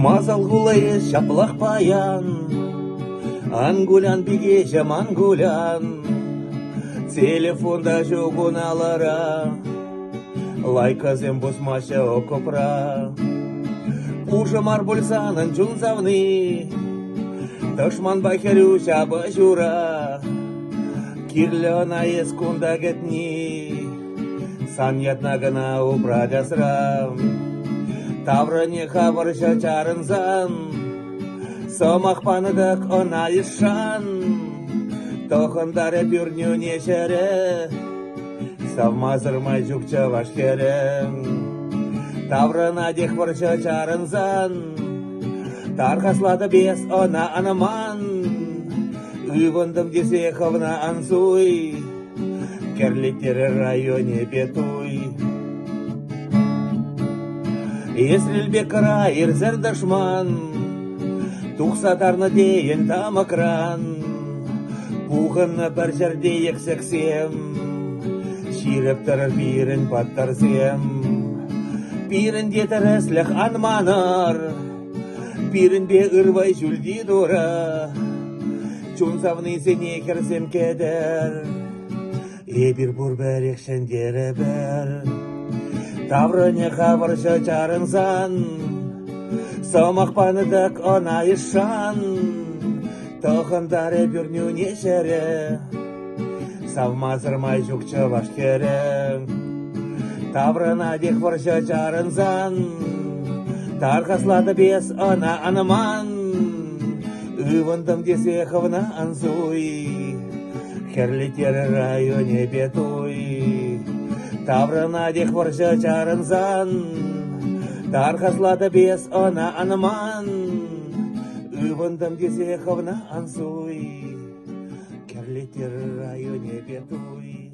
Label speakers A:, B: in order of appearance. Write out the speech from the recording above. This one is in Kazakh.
A: Мазал гулайы шаплақ паян, ангулян биге жаман гулян, телефонда жогуналара, лайказем босмаша окопра. Ужамар болсанын жунзавны, дошман бахерюша бажура, кирлена ескунда гетни, санятна гана упрадясра. Таврыне хабарша чарынзан, сомақ паныдық она ишан, тохындары пюрню нешері, savmazırmay жүкчі вашкерім. Таврына дех барша чарынзан, тарқаслады бес она аныман, үйгіндім десе хавна ансуй, керлеттері районе петуй. Есрілбек райыр зір дашман, тұқсатарны дейін тамакран, пухынны бір жерде ексексем, ширіптір пирін паттарсем. Пирін детіріслік анманар, пирін бе ұрвай жүлді дұра, чунсавны сене керсем кедер, ебір бұр бәрек шендері бір. Таврыне хабарша чарынсан, сомақ паныдық она ишан, тохындары бүрню нешері, savmazırmay жүкчі вашкері. Таврына дех барша чарынсан, тарқаслады бес она аныман, үйвындым десе хавна ансуй, херлетері районе бетуй. Таврына дех барша чарынсан, тарқаслады бес она аныман, үйвындым десе хавна ансуй, херлетері районе бетуй.